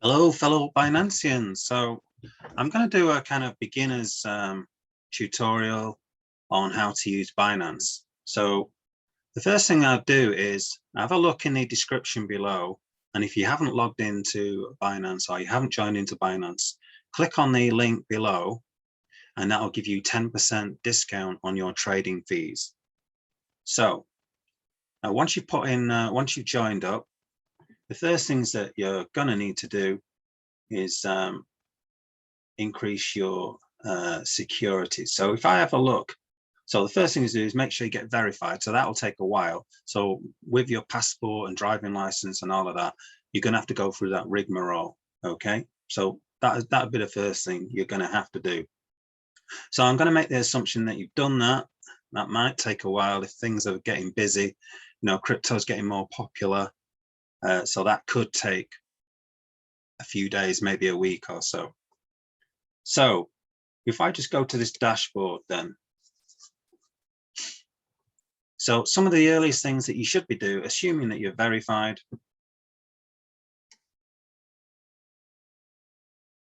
Hello, fellow Binanceans. So I'm going to do a kind of beginner's tutorial on how to use Binance. So the first thing I'll do is have a look in the description below. And if you haven't logged into Binance or you haven't joined into Binance, click on the link below and that'll give you 10% discount on your trading fees. So once you put in, once you've joined up, the first things that you're going to need to do is increase your security. So if I have a look, so the first thing to do is make sure you get verified. So that will take a while. So with your passport and driving license and all of that, you're going to have to go through that rigmarole. Okay, so that'll be the first thing you're going to have to do. So I'm going to make the assumption that you've done that. That might take a while if things are getting busy. You know, crypto's getting more popular, so that could take a few days, maybe a week or so. So if I just go to this dashboard then, so some of the earliest things that you should be doing, assuming that you're verified,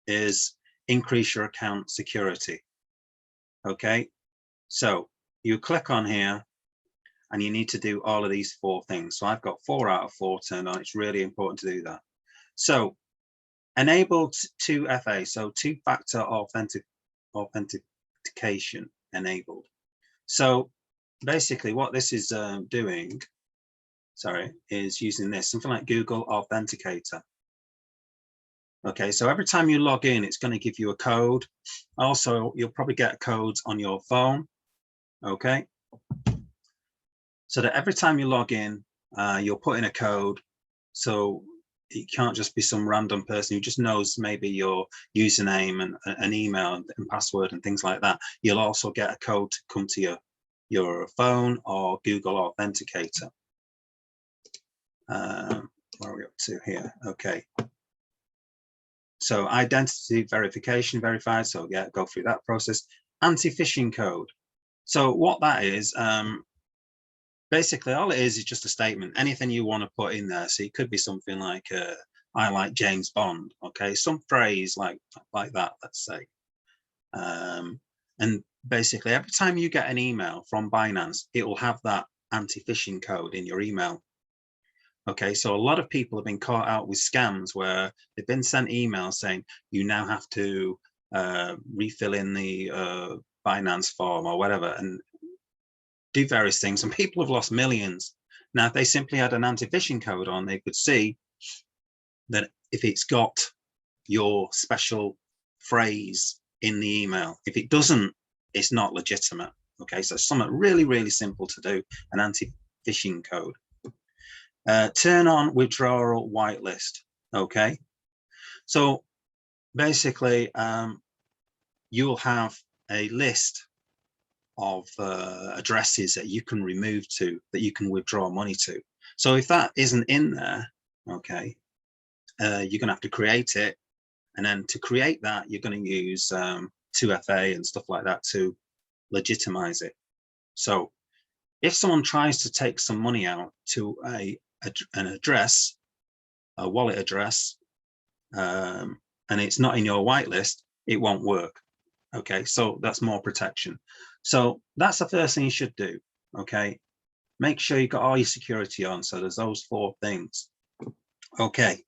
is increase your account security. Okay, so you click on here and you need to do all of these 4 things. So I've got 4 out of 4 turned on. It's really important to do that. So enable 2FA, so two-factor authentication enabled. So basically what this is doing, is using this, something like Google Authenticator. Okay, so every time you log in, it's going to give you a code. Also, you'll probably get codes on your phone. Okay, so that every time you log in, you'll put in a code. So it can't just be some random person who just knows maybe your username and an email and password and things like that. You'll also get a code to come to your phone or Google Authenticator. Where are we up to here? Okay. So identity verification, verified. So yeah, go through that process. Anti-phishing code. So what that is, basically all it is just a statement. Anything you want to put in there. So it could be something like, I like James Bond. Okay, some phrase like that, let's say. And basically every time you get an email from Binance, it will have that anti-phishing code in your email. Okay, so a lot of people have been caught out with scams where they've been sent emails saying you now have to refill in the Binance form or whatever and do various things, and people have lost millions. Now, if they simply had an anti-phishing code on, they could see that if it's got your special phrase in the email, if it doesn't, it's not legitimate. Okay, so something really, really simple to do, an anti-phishing code. Turn on withdrawal whitelist. Okay, so basically you'll have a list of addresses that you can remove to, that you can withdraw money to. So if that isn't in there, okay, you're gonna have to create it, and then to create that you're going to use 2FA and stuff like that to legitimize it. So if someone tries to take some money out to an address, a wallet address, and it's not in your whitelist, it won't work. Okay, so that's more protection. So that's the first thing you should do. Okay, make sure you got all your security on. So there's those 4 things. Okay,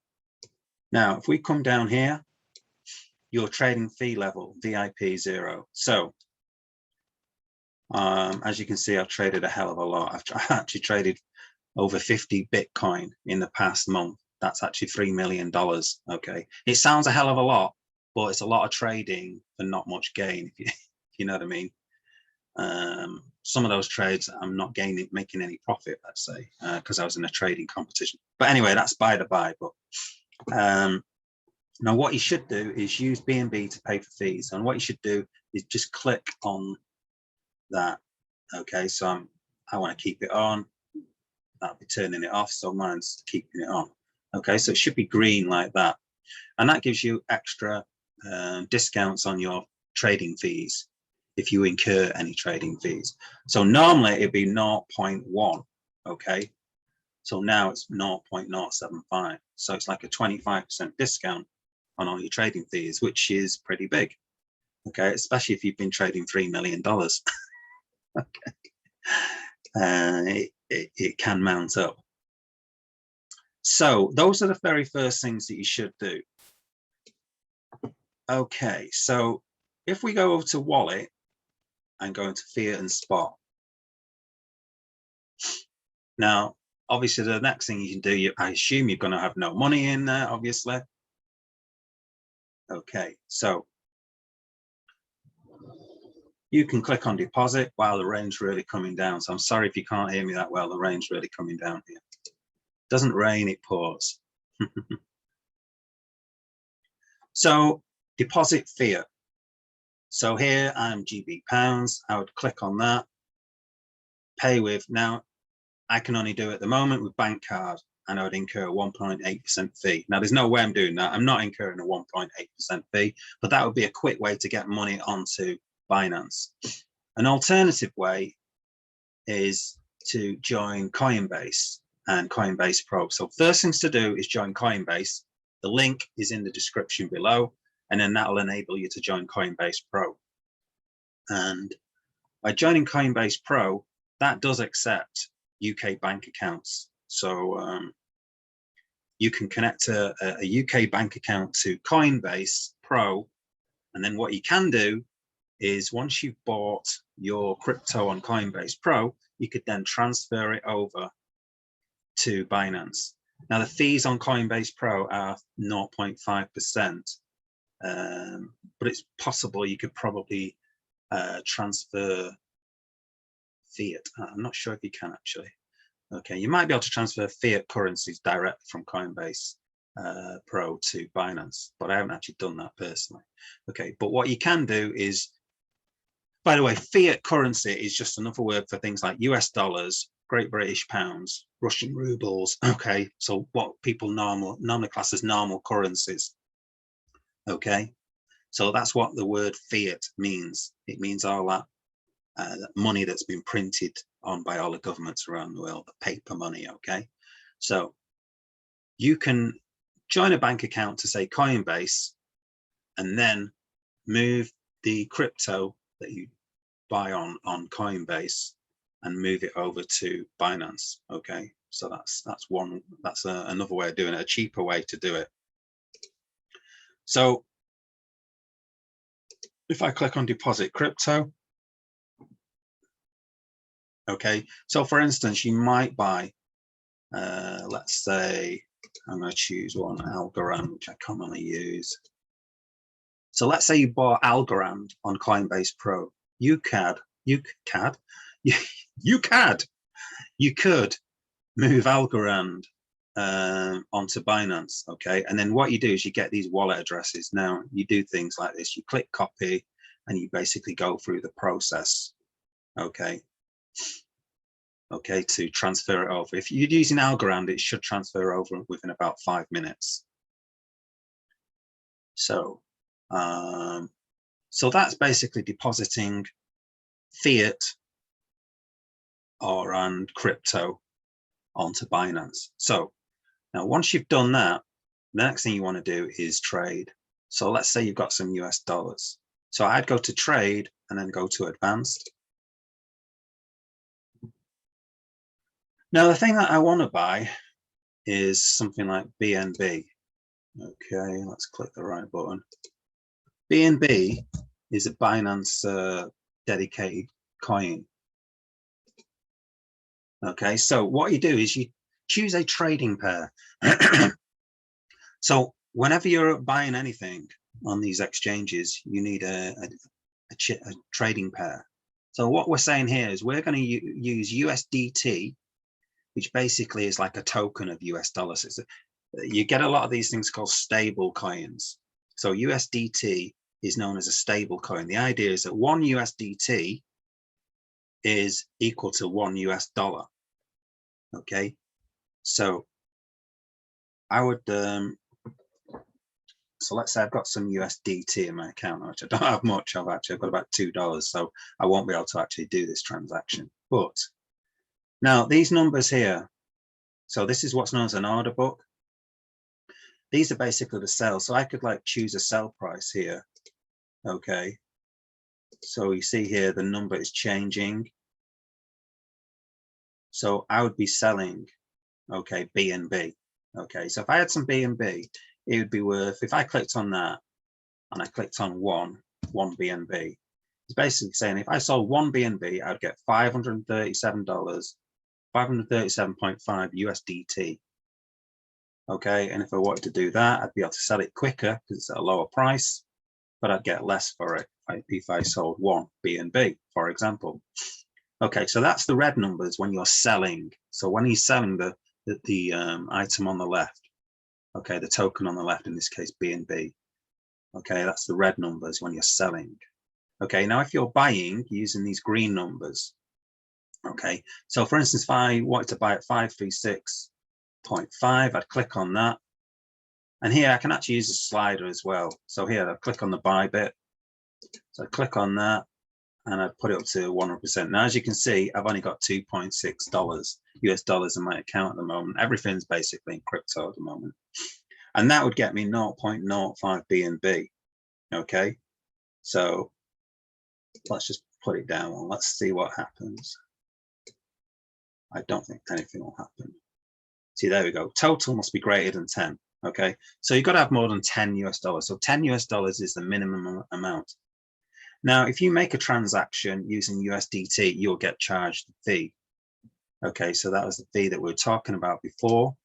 now if we come down here, your trading fee level, VIP 0. So as you can see, I've traded a hell of a lot. I've actually traded over 50 Bitcoin in the past month. That's actually $3 million. Okay, it sounds a hell of a lot, but it's a lot of trading for not much gain, if you know what I mean. Some of those trades I'm not making any profit, let's say, because I was in a trading competition. But anyway, that's by the by. But now what you should do is use BNB to pay for fees, and what you should do is just click on that. Okay, so I want to keep it on. That'll be turning it off, so mine's keeping it on. Okay, so it should be green like that, and that gives you extra discounts on your trading fees if you incur any trading fees. So normally it'd be 0.1. Okay, so now it's 0.075, so it's like a 25% discount on all your trading fees, which is pretty big. Okay, especially if you've been trading $3 million. Okay, it can mount up. So those are the very first things that you should do. Okay, so if we go over to wallet and go into fiat and spot. Now, obviously, the next thing you can do, I assume you're going to have no money in there, obviously. Okay, so you can click on deposit while the rain's really coming down. So I'm sorry if you can't hear me that well. The rain's really coming down here. Doesn't rain, it pours. So deposit fiat. So here I'm GB pounds. I would click on that. Pay with. Now I can only do it at the moment with bank card, and I would incur a 1.8% fee. Now there's no way I'm doing that. I'm not incurring a 1.8% fee, but that would be a quick way to get money onto Binance. An alternative way is to join Coinbase and Coinbase Pro. So first things to do is join Coinbase. The link is in the description below, and then that will enable you to join Coinbase Pro. And by joining Coinbase Pro, that does accept UK bank accounts. So you can connect a UK bank account to Coinbase Pro, and then what you can do is once you've bought your crypto on Coinbase Pro, you could then transfer it over to Binance. Now the fees on Coinbase Pro are 0.5%, but it's possible you could probably transfer fiat. I'm not sure if you can actually. Okay, you might be able to transfer fiat currencies direct from Coinbase Pro to Binance, but I haven't actually done that personally. Okay, but what you can do is, by the way, fiat currency is just another word for things like US dollars, Great British pounds, Russian rubles. Okay, so what people normally class as normal currencies. Okay, so that's what the word fiat means. It means all that money that's been printed on by all the governments around the world, the paper money. Okay, so you can join a bank account to say Coinbase, and then move the crypto that you buy on Coinbase and move it over to Binance. Okay, so that's another way of doing it, a cheaper way to do it. So if I click on deposit crypto, okay, so for instance, you might buy, let's say, I'm going to choose one, Algorand, which I commonly use. So let's say you bought Algorand on Coinbase Pro. You could move Algorand onto Binance, okay? And then what you do is you get these wallet addresses. Now you do things like this. You click copy, and you basically go through the process, okay? Okay, to transfer it over. If you're using Algorand, it should transfer over within about 5 minutes. So, so that's basically depositing fiat and crypto onto Binance. So now once you've done that, the next thing you want to do is trade. So let's say you've got some US dollars. So I'd go to trade and then go to advanced. Now the thing that I want to buy is something like BNB. Okay, let's click the right button. BNB is a Binance dedicated coin. Okay, so what you do is you choose a trading pair. So whenever you're buying anything on these exchanges, you need a trading pair. So what we're saying here is we're going to use USDT, which basically is like a token of US dollars. You get a lot of these things called stable coins. So USDT is known as a stable coin. The idea is that one USDT is equal to $1 US. Okay, so I would so let's say I've got some USDT in my account, which I don't have much of. Actually, I've got about $2, so I won't be able to actually do this transaction. But now these numbers here, so this is what's known as an order book. these are basically the sales. So I could like choose a sell price here. Okay. So you see here, the number is changing. So I would be selling, okay, BNB. Okay. So if I had some BNB, it would be worth, if I clicked on that and I clicked on one BNB, it's basically saying if I sold one BNB, I'd get $537, 537.5 USDT. Okay, and if I wanted to do that, I'd be able to sell it quicker because it's at a lower price, but I'd get less for it if I sold one BNB, for example. Okay, so that's the red numbers when you're selling. So when he's selling the item on the left, okay, the token on the left, in this case BNB. Okay, that's the red numbers when you're selling. Okay, now if you're buying using these green numbers, okay, so for instance, if I wanted to buy at 536.5, I'd click on that. And here I can actually use a slider as well. So here I'll click on the buy bit. So I click on that and I put it up to 100%. Now, as you can see, I've only got $2.6 US dollars in my account at the moment. Everything's basically in crypto at the moment. And that would get me 0.05 BNB. Okay, so let's just put it down and let's see what happens. I don't think anything will happen. See, there we go. Total must be greater than 10. Okay, so you've got to have more than 10 US dollars. So 10 US dollars is the minimum amount. Now, if you make a transaction using USDT, you'll get charged the fee. Okay, so that was the fee that we were talking about before.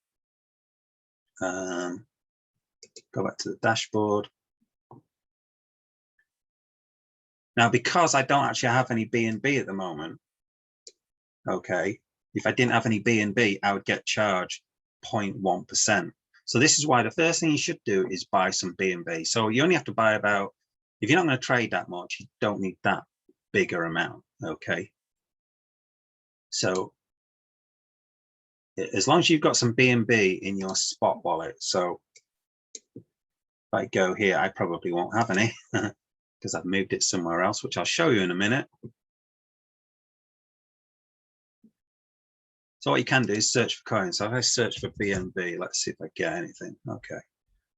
Go back to the dashboard. Now, because I don't actually have any BNB at the moment, okay, if I didn't have any BNB, I would get charged 0.1%. So this is why the first thing you should do is buy some BNB. So you only have to buy about, if you're not going to trade that much, you don't need that bigger amount, okay? So as long as you've got some BNB in your spot wallet, so if I go here, I probably won't have any because I've moved it somewhere else, which I'll show you in a minute. So what you can do is search for coins. So if I search for BNB, let's see if I get anything. Okay,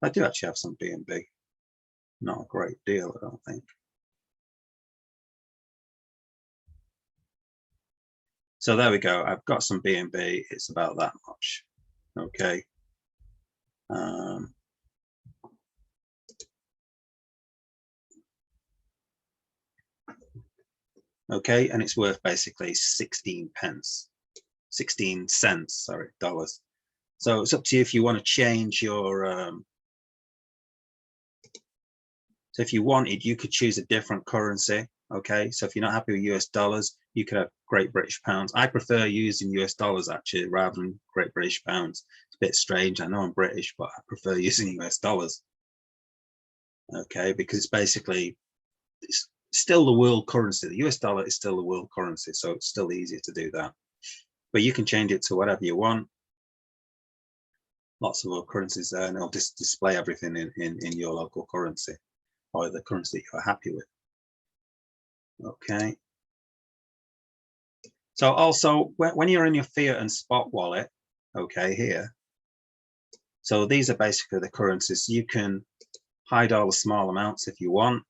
I do actually have some BNB. Not a great deal, I don't think. So there we go. I've got some BNB. It's about that much. Okay. Okay, and it's worth basically 16 cents, sorry, dollars. So it's up to you if you want to change your, so if you wanted, you could choose a different currency. Okay, so if you're not happy with US dollars, you could have Great British pounds. I prefer using US dollars actually rather than Great British pounds. It's a bit strange. I know I'm British, but I prefer using US dollars. Okay, because it's basically, it's still the world currency. The US dollar is still the world currency, so it's still easier to do that. But you can change it to whatever you want. Lots of other currencies there, and it'll just display everything in your local currency or the currency that you're happy with. Okay. So also, when you're in your fiat and spot wallet, okay, here, so these are basically the currencies. You can hide all the small amounts if you want.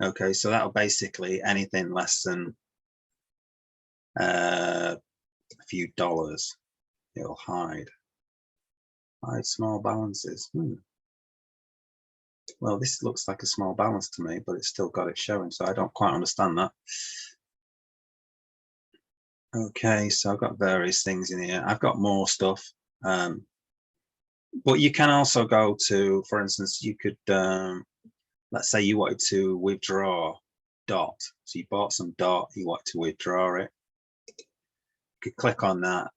Okay, so that'll basically anything less than a few dollars, it'll hide small balances. Well, this looks like a small balance to me, but it's still got it showing, so I don't quite understand that. Okay, so I've got various things in here. I've got more stuff, but you can also go to, for instance, you could, let's say you wanted to withdraw DOT. So you bought some DOT, you want to withdraw it. You could click on that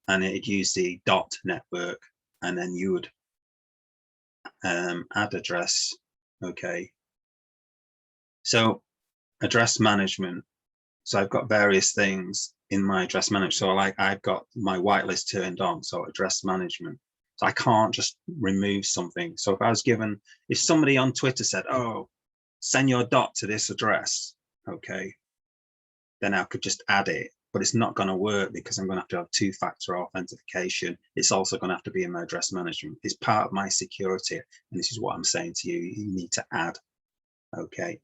and it'd use the DOT network, and then you would add address. Okay, so address management. So I've got various things in my address management. So like I've got my whitelist turned on, so address management. So I can't just remove something. So if I was given, if somebody on Twitter said, oh, send your DOT to this address, okay, then I could just add it. but it's not going to work because I'm going to have two-factor authentication. It's also going to have to be in my address management. It's part of my security. And this is what I'm saying to you, you need to add. Okay.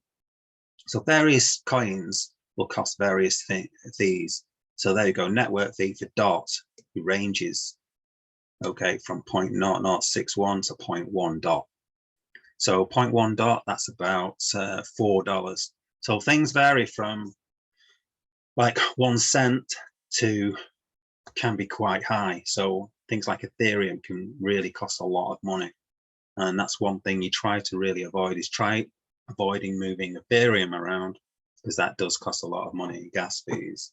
So various coins will cost various fees. So there you go, network fee for DOT ranges, okay, from 0.0061 to 0.1 DOT. So 0.1 DOT, that's about $4. So things vary from like 1 cent to can be quite high. So things like Ethereum can really cost a lot of money. And that's one thing you try to really avoid, is try avoiding moving Ethereum around, because that does cost a lot of money in gas fees.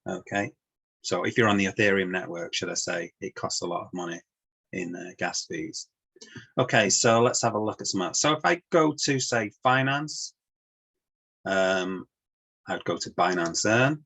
Okay, so if you're on the Ethereum network, should I say, it costs a lot of money in gas fees. Okay, so let's have a look at some else. So if I go to, say, finance, I'd go to Binance Earn.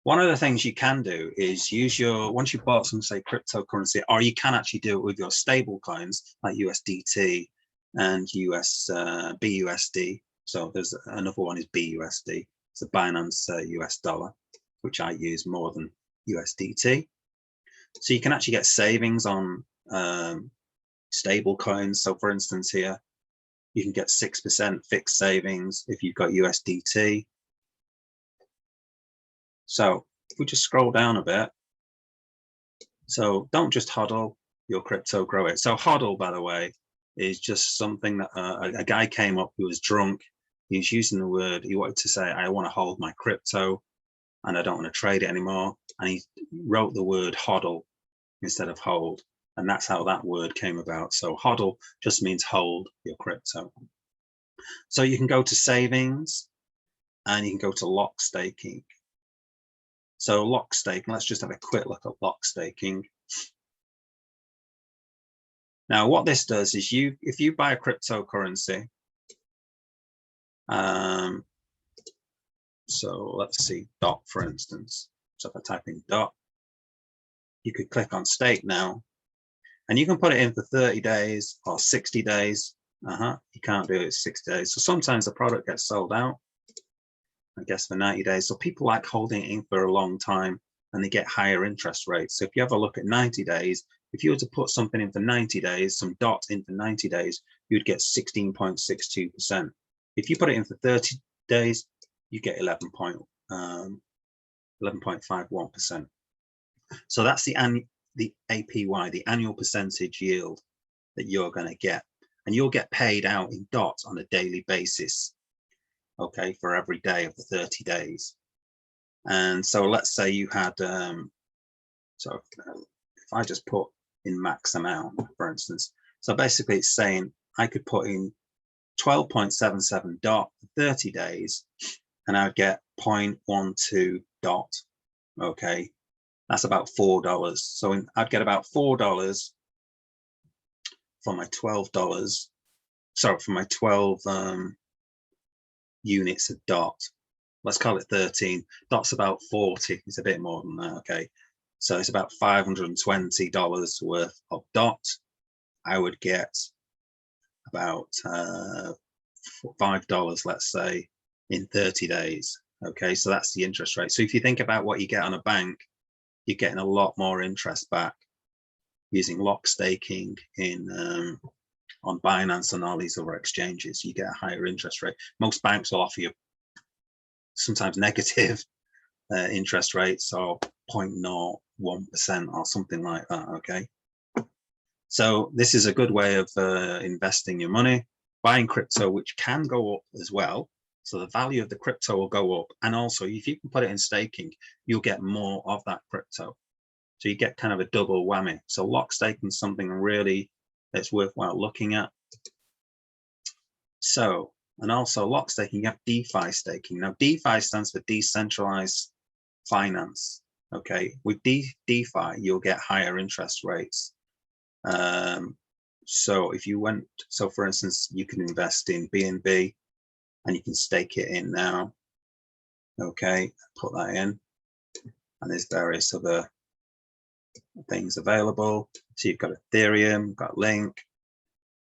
One of the things you can do is use your, once you've bought some, say, cryptocurrency, or you can actually do it with your stable coins like USDT and BUSD. So there's another one is BUSD. It's a Binance US dollar, which I use more than USDT. So you can actually get savings on stable coins. So for instance, here, you can get 6% fixed savings if you've got USDT. So if we just scroll down a bit, so don't just hodl your crypto, grow it. So hodl, by the way, is just something that a guy came up who was drunk. He was using the word, he wanted to say, I want to hold my crypto and I don't want to trade it anymore. And he wrote the word hodl instead of hold. And that's how that word came about. So hodl just means hold your crypto. So you can go to savings and you can go to lock staking. So lock staking, let's just have a quick look at lock staking. Now what this does is if you buy a cryptocurrency, so let's see, DOT for instance. So if I type in DOT, you could click on stake now, and you can put it in for 30 days or 60 days. You can't do it 60 days. So sometimes the product gets sold out, I guess for 90 days. So people like holding it in for a long time and they get higher interest rates. So if you have a look at 90 days, if you were to put something in for 90 days, some DOT in for 90 days, you'd get 16.62%. If you put it in for 30 days, you get 11.51%. So that's the APY, the annual percentage yield that you're going to get. And you'll get paid out in DOT on a daily basis, okay, for every day of the 30 days. And so let's say you had, so if I just put in max amount, for instance, so basically it's saying I could put in 12.77 DOT for 30 days and I'd get 0.12 DOT, okay, that's about $4. So I'd get about $4 for my $12, sorry, for my 12 units of DOT. Let's call it 13. DOT's about 40. It's a bit more than that. Okay, so it's about $520 worth of DOT. I would get about $5, let's say, in 30 days. Okay, so that's the interest rate. So if you think about what you get on a bank, you're getting a lot more interest back using lock staking in on Binance and all these other exchanges. You get a higher interest rate. Most banks will offer you sometimes negative interest rates, or 0.01% or something like that. Okay, so this is a good way of investing your money, buying crypto, which can go up as well. So the value of the crypto will go up, and also if you can put it in staking, you'll get more of that crypto. So you get kind of a double whammy. So lock staking is something really that's worthwhile looking at. So, and also lock staking, you have DeFi staking. Now DeFi stands for decentralized finance. Okay, with DeFi, you'll get higher interest rates. So if you went, so for instance, you can invest in BNB and you can stake it in now. Okay, put that in, and there's various other things available. So you've got Ethereum, you've got Link,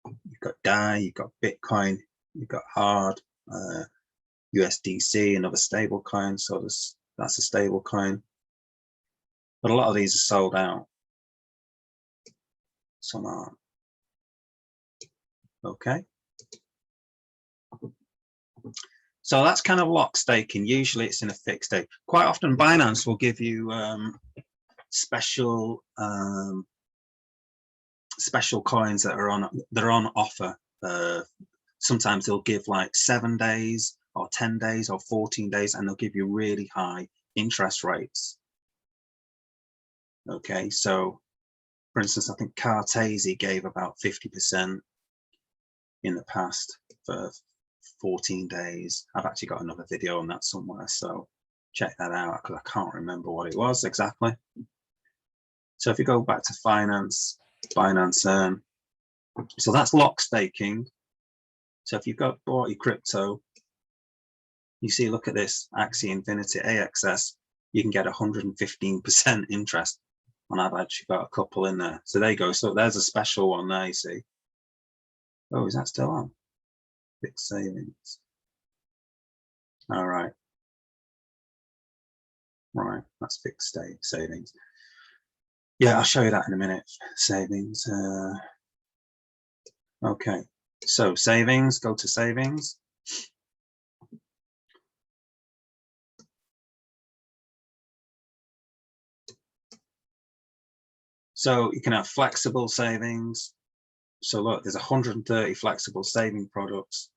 you've got DAI, you've got Bitcoin, you've got Hard, USDC, another stable coin. So that's a stable coin. But a lot of these are sold out. Some aren't. Okay. So that's kind of lock staking. Usually it's in a fixed date. Quite often Binance will give you special coins that are on offer. Sometimes they'll give like 7 days or 10 days or 14 days, and they'll give you really high interest rates. Okay, so for instance, I think Cartesi gave about 50% in the past for 14 days. I've actually got another video on that somewhere, so check that out because I can't remember what it was exactly. So if you go back to Binance Earn, so that's lock staking. So if you've bought your crypto, you see, look at this Axie Infinity AXS, you can get 115% interest, and I've actually got a couple in there. So there you go. So there's a special one there, you see. Oh, is that still on? Fixed savings. All right. Right, that's fixed savings. Yeah, I'll show you that in a minute. Savings. Okay, so savings, go to savings. So you can have flexible savings. So look, there's 130 flexible saving products.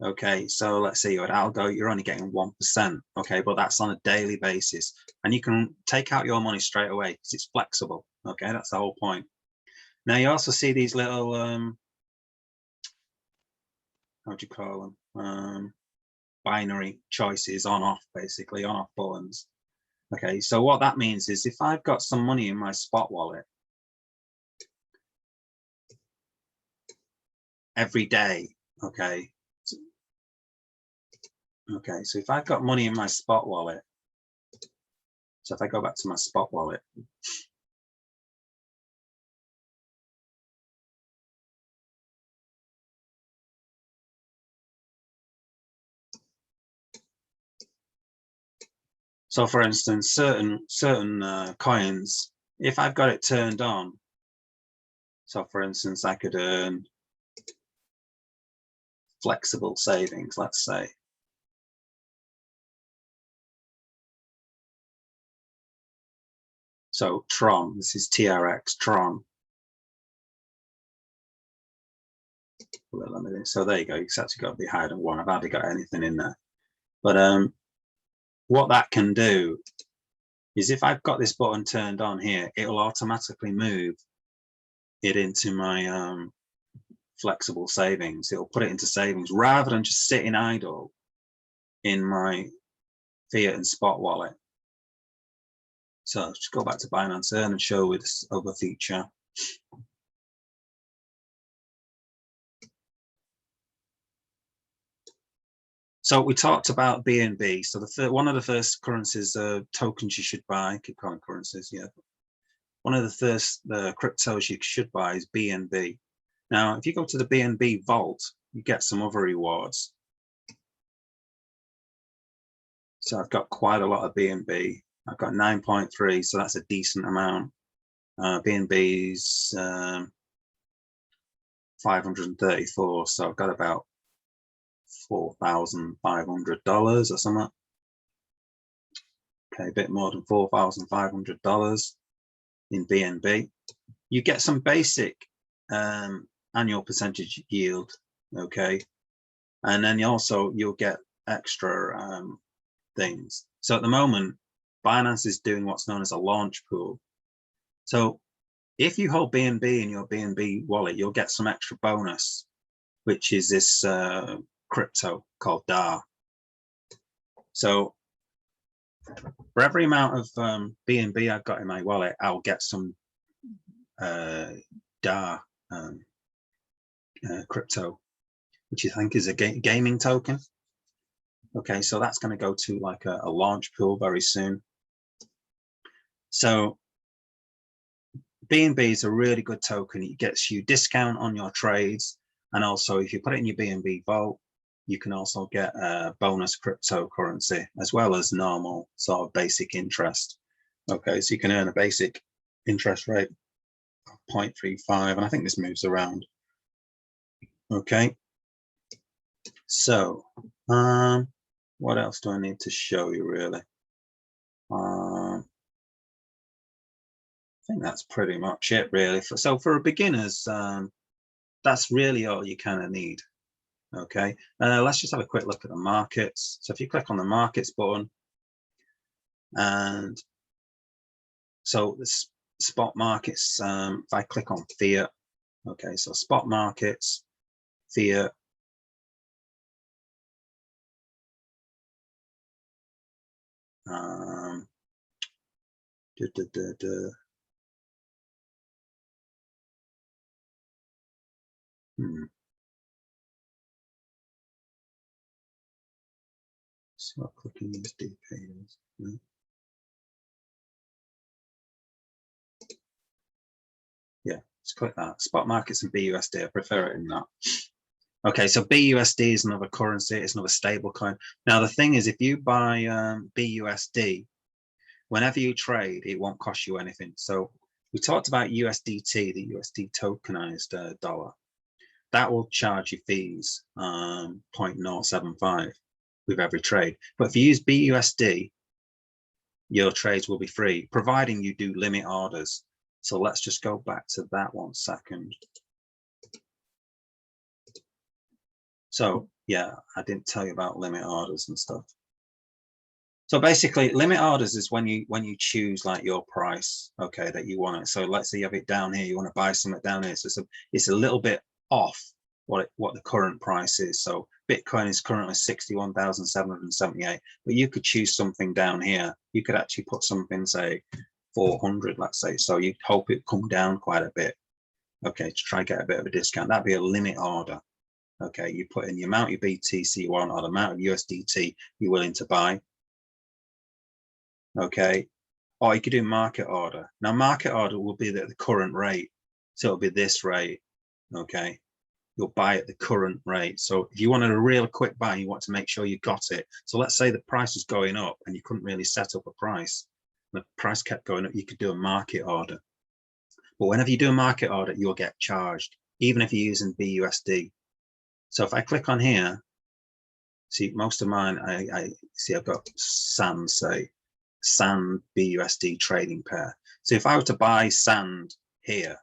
Okay, so let's say you're at Algo, you're only getting 1%. Okay, but that's on a daily basis, and you can take out your money straight away because it's flexible. Okay, that's the whole point. Now you also see these little how do you call them? Binary choices on off, basically on off buttons. Okay, so what that means is if I've got some money in my spot wallet every day, okay, so if I've got money in my spot wallet, so if I go back to my spot wallet, so for instance, certain coins, if I've got it turned on, so for instance, I could earn flexible savings, let's say. So Tron, this is TRX Tron. So there you go, it's actually got to be higher than 1. I've hardly got anything in there. But what that can do is if I've got this button turned on here, it'll automatically move it into my flexible savings. It'll put it into savings rather than just sitting idle in my fiat and spot wallet. So just go back to Binance Earn and show with this other feature. So we talked about BNB. So one of the first currencies, tokens you should buy, I keep calling currencies, yeah. One of the first cryptos you should buy is BNB. Now, if you go to the BNB vault, you get some other rewards. So I've got quite a lot of BNB. I've got 9.3, so that's a decent amount. BNB's 534, so I've got about $4,500 or something. Okay, a bit more than $4,500 in BNB. You get some basic annual percentage yield, okay, and then you'll get extra things. So at the moment, Binance is doing what's known as a launch pool. So if you hold BNB in your BNB wallet, you'll get some extra bonus, which is this crypto called DAR. So for every amount of BNB I've got in my wallet, I'll get some DAR crypto, which I think is a gaming token. Okay, so that's going to go to like a launch pool very soon. So BNB is a really good token. It gets you discount on your trades. And also if you put it in your BNB vault, you can also get a bonus cryptocurrency as well as normal sort of basic interest. Okay, so you can earn a basic interest rate of 0.35, and I think this moves around. Okay, so what else do I need to show you really? I think that's pretty much it really. So for beginners, that's really all you kind of need. Okay, let's just have a quick look at the markets. So if you click on the markets button, and so the spot markets, if I click on fiat, okay, so spot markets, fiat, so clicking USD pages. Yeah, just click that. Spot markets and BUSD. I prefer it in that. Okay, so BUSD is another currency. It's another stable coin. Now the thing is, if you buy BUSD, whenever you trade, it won't cost you anything. So we talked about USDT, the USD tokenized dollar. That will charge you fees, 0.075 with every trade. But if you use BUSD, your trades will be free, providing you do limit orders. So let's just go back to that 1 second. So yeah, I didn't tell you about limit orders and stuff. So basically, limit orders is when you choose like your price, okay, that you want it. So let's say you have it down here, you want to buy something down here. So it's a little bit off what the current price is. So Bitcoin is currently 61,778, but you could choose something down here. You could actually put something, say 400, let's say. So you'd hope it come down quite a bit, okay, to try get a bit of a discount. That'd be a limit order. Okay, you put in the amount of BTC you want or the amount of USDT you're willing to buy. Okay, or you could do market order. Now market order will be at the current rate, so it'll be this rate. Okay, you'll buy at the current rate. So if you wanted a real quick buy, you want to make sure you got it. So let's say the price is going up and you couldn't really set up a price, the price kept going up, you could do a market order. But whenever you do a market order, you'll get charged, even if you're using BUSD. So if I click on here, see most of mine, I see I've got SAND, say SAND BUSD trading pair. So if I were to buy SAND here,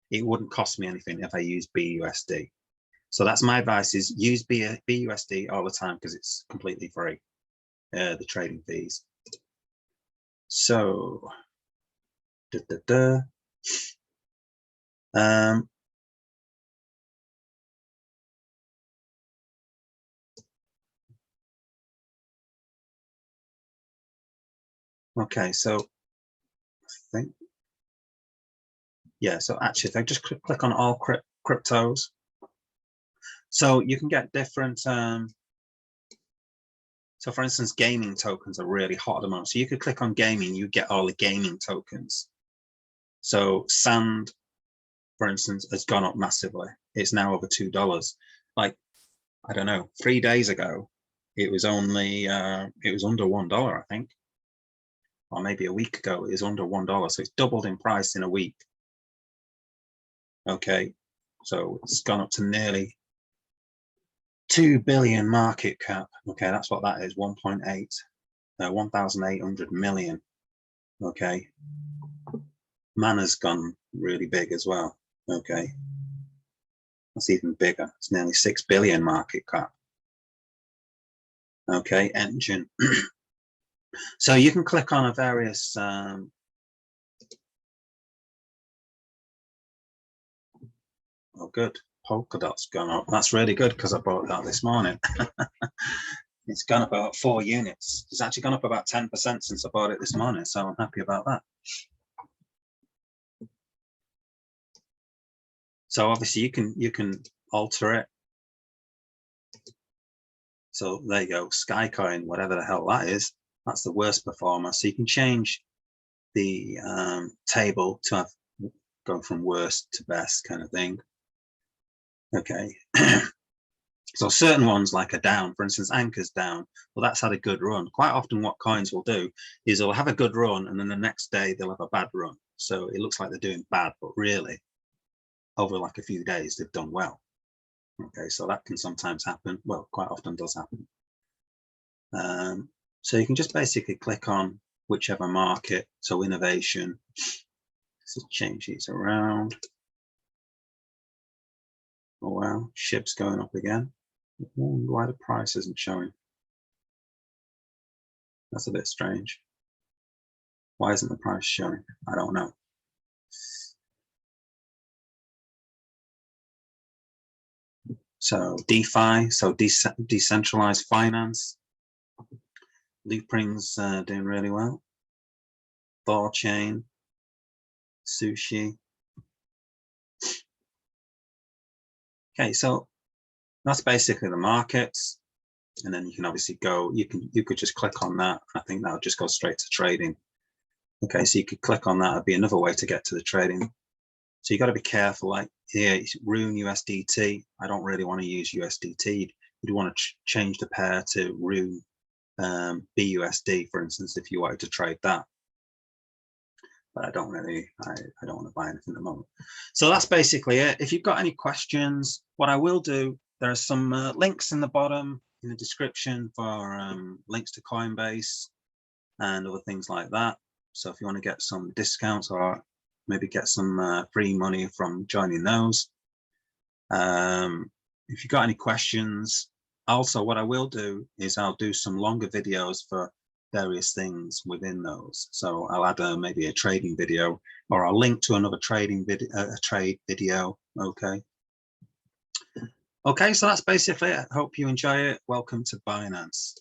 it wouldn't cost me anything if I use BUSD. So that's my advice, is use BUSD all the time because it's completely free, the trading fees. So okay, so I think, yeah, so actually if I just click on all cryptos, so you can get different, so for instance, gaming tokens are really hot at the moment. So you could click on gaming, you get all the gaming tokens. So SAND, for instance, has gone up massively. It's now over $2. Like, I don't know, 3 days ago, it was only, it was under $1, I think. Or maybe a week ago, it was under $1. So it's doubled in price in a week. Okay, so it's gone up to nearly 2 billion market cap. Okay, that's what that is, 1.8, 1,800 million. Okay, Mana's gone really big as well. Okay, that's even bigger. It's nearly 6 billion market cap. Okay, Engine. So you can click on a various oh good, Polkadot's gone up. That's really good because I bought that this morning. It's gone up about 4 units. It's actually gone up about 10% since I bought it this morning, so I'm happy about that. So obviously you can alter it. So there you go, Skycoin, whatever the hell that is, that's the worst performer. So you can change the table to have going from worst to best kind of thing. Okay. So certain ones like are down, for instance, Anchor's down. Well, that's had a good run. Quite often what coins will do is they'll have a good run and then the next day they'll have a bad run. So it looks like they're doing bad, but really over like a few days, they've done well. Okay, so that can sometimes happen. Well, quite often does happen. So you can just basically click on whichever market. So innovation, let's change these around. Oh, wow, ship's going up again. Why the price isn't showing? That's a bit strange. Why isn't the price showing? I don't know. So DeFi, so decentralized finance. Loopring's doing really well. Thorchain, Sushi. Okay, so that's basically the markets. And then you can obviously go, you could just click on that. I think that'll just go straight to trading. Okay, so you could click on that. It'd be another way to get to the trading. So you got to be careful. Like here, Rune USDT. I don't really want to use USDT. You'd want to change the pair to Rune BUSD, for instance, if you wanted to trade that. But I don't really, I don't want to buy anything at the moment. So that's basically it. If you've got any questions, what I will do, there are some links in the bottom in the description for links to Coinbase and other things like that. So if you want to get some discounts or maybe get some free money from joining those. If you've got any questions, also what I will do is I'll do some longer videos for various things within those. So I'll add maybe a trading video, or I'll link to another trading video, trade video. Okay. Okay, so that's basically it. I hope you enjoy it. Welcome to Binance.